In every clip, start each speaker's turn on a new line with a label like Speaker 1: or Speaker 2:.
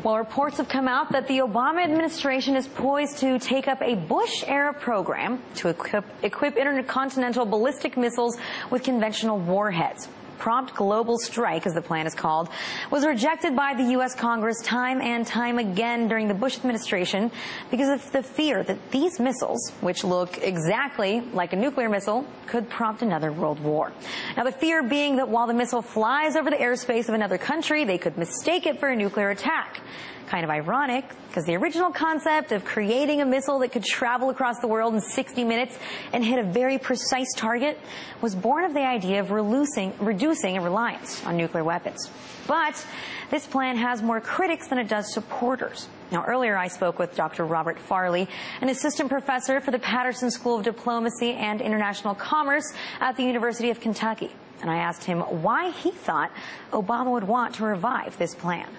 Speaker 1: Well, reports have come out that the Obama administration is poised to take up a Bush-era program to equip intercontinental ballistic missiles with conventional warheads. Prompt Global Strike, as the plan is called, was rejected by the U.S. Congress time and time again during the Bush administration because of the fear that these missiles, which look exactly like a nuclear missile, could prompt another world war. Now, the fear being that while the missile flies over the airspace of another country, they could mistake it for a nuclear attack. Kind of ironic, because the original concept of creating a missile that could travel across the world in 60 minutes and hit a very precise target was born of the idea of reducing a reliance on nuclear weapons. But this plan has more critics than it does supporters. Now, earlier I spoke with Dr. Robert Farley, an assistant professor for the Patterson School of Diplomacy and International Commerce at the University of Kentucky. And I asked him why he thought Obama would want to revive this plan.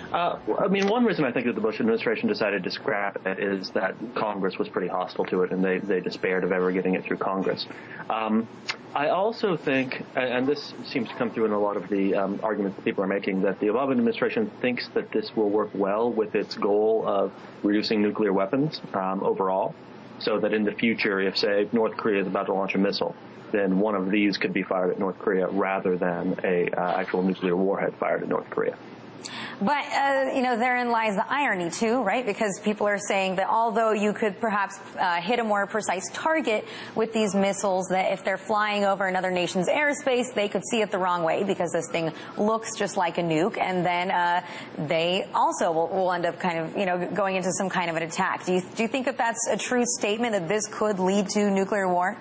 Speaker 2: One reason I think that the Bush administration decided to scrap it is that Congress was pretty hostile to it, and they despaired of ever getting it through Congress. I also think, and this seems to come through in a lot of the arguments that people are making, that the Obama administration thinks that this will work well with its goal of reducing nuclear weapons overall, so that in the future, if, say, North Korea is about to launch a missile, then one of these could be fired at North Korea rather than a actual nuclear warhead fired at North Korea.
Speaker 1: But, therein lies the irony, too, right? Because people are saying that although you could perhaps hit a more precise target with these missiles, that if they're flying over another nation's airspace, they could see it the wrong way because this thing looks just like a nuke, and then they also will end up kind of, going into some kind of an attack. Do you think that that's a true statement, that this could lead to nuclear war?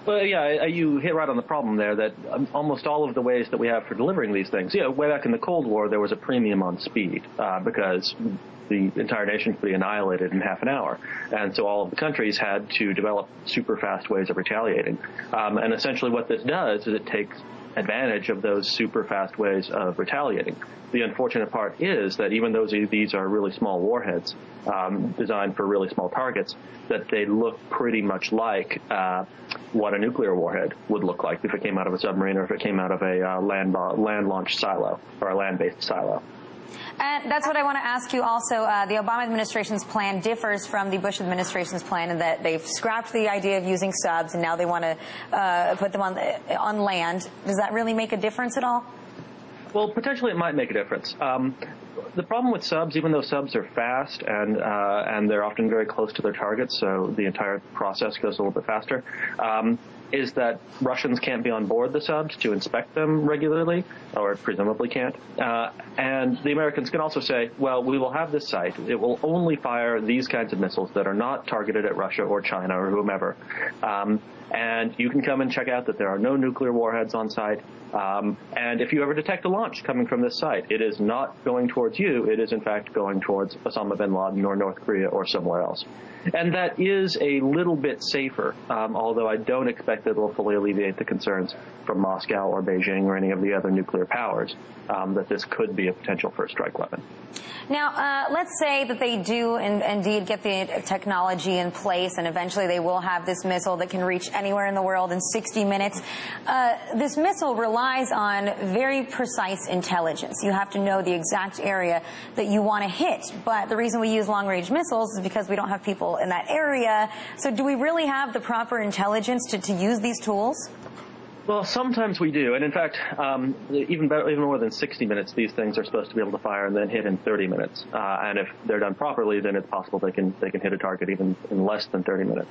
Speaker 2: Well, yeah, you hit right on the problem there, that almost all of the ways that we have for delivering these things, way back in the Cold War, there was a premium on speed because the entire nation could be annihilated in half an hour. And so all of the countries had to develop super fast ways of retaliating. And essentially what this does is it takes advantage of those super fast ways of retaliating. The unfortunate part is that even though these are really small warheads designed for really small targets, that they look pretty much like what a nuclear warhead would look like if it came out of a submarine or if it came out of a land-launched silo or a land-based silo.
Speaker 1: And that's what I want to ask you also. The Obama administration's plan differs from the Bush administration's plan in that they've scrapped the idea of using subs and now they want to put them on land. Does that really make a difference at all?
Speaker 2: Well, potentially it might make a difference. The problem with subs, even though subs are fast and they're often very close to their targets, so the entire process goes a little bit faster, is that Russians can't be on board the subs to inspect them regularly, or presumably can't. And the Americans can also say, well, we will have this site. It will only fire these kinds of missiles that are not targeted at Russia or China or whomever. And you can come and check out that there are no nuclear warheads on site. And if you ever detect a launch coming from this site, it is not going towards you. It is, in fact, going towards Osama bin Laden or North Korea or somewhere else. And that is a little bit safer, although I don't expect that it will fully alleviate the concerns from Moscow or Beijing or any of the other nuclear powers that this could be a potential first strike weapon.
Speaker 1: Now, let's say that they do indeed get the technology in place and eventually they will have this missile that can reach anywhere in the world in 60 minutes. This missile relies on very precise intelligence. You have to know the exact area that you want to hit. But the reason we use long-range missiles is because we don't have people in that area. So do we really have the proper intelligence to use these tools?
Speaker 2: Well, sometimes we do, and in fact, even more than 60 minutes, these things are supposed to be able to fire and then hit in 30 minutes. And if they're done properly, then it's possible they can hit a target even in less than 30 minutes.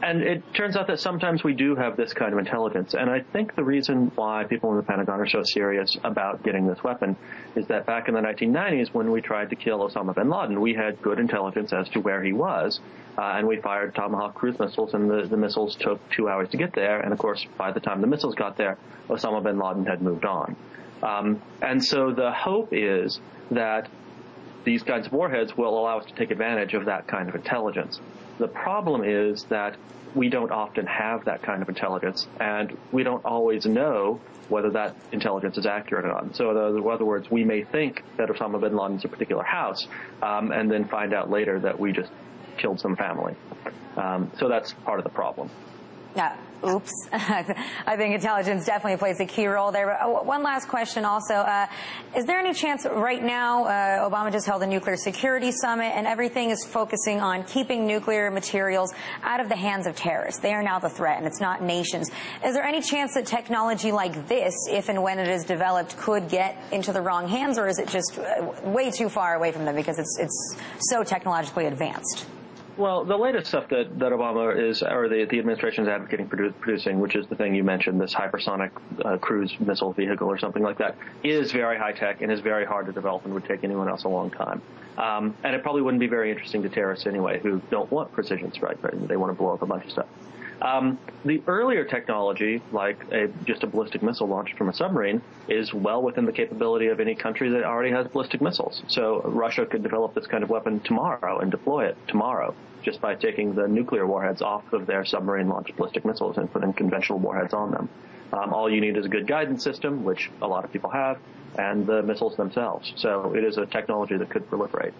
Speaker 2: And it turns out that sometimes we do have this kind of intelligence. And I think the reason why people in the Pentagon are so serious about getting this weapon is that back in the 1990s, when we tried to kill Osama bin Laden, we had good intelligence as to where he was. And we fired Tomahawk cruise missiles, and the missiles took 2 hours to get there. And, of course, by the time the missiles got there, Osama bin Laden had moved on. And so the hope is that these kinds of warheads will allow us to take advantage of that kind of intelligence. The problem is that we don't often have that kind of intelligence, and we don't always know whether that intelligence is accurate or not. So in other words, we may think that Osama bin Laden's a particular house, and then find out later that we just killed some family. So that's part of the problem.
Speaker 1: Yeah. Oops. I think intelligence definitely plays a key role there. But one last question also. Is there any chance right now, Obama just held a nuclear security summit and everything is focusing on keeping nuclear materials out of the hands of terrorists? They are now the threat and it's not nations. Is there any chance that technology like this, if and when it is developed, could get into the wrong hands, or is it just way too far away from them because it's so technologically advanced?
Speaker 2: Well, the latest stuff that Obama is, or the administration is advocating producing, which is the thing you mentioned, this hypersonic cruise missile vehicle or something like that, is very high tech and is very hard to develop and would take anyone else a long time. And it probably wouldn't be very interesting to terrorists anyway, who don't want precision strike, right? They want to blow up a bunch of stuff. The earlier technology, like just a ballistic missile launched from a submarine, is well within the capability of any country that already has ballistic missiles. So Russia could develop this kind of weapon tomorrow and deploy it tomorrow just by taking the nuclear warheads off of their submarine-launched ballistic missiles and putting conventional warheads on them. All you need is a good guidance system, which a lot of people have, and the missiles themselves. So it is a technology that could proliferate.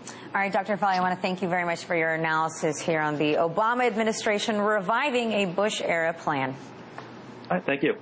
Speaker 1: All right, Dr. Fowley, I want to thank you very much for your analysis here on the Obama administration reviving a Bush-era plan.
Speaker 2: All right, thank you.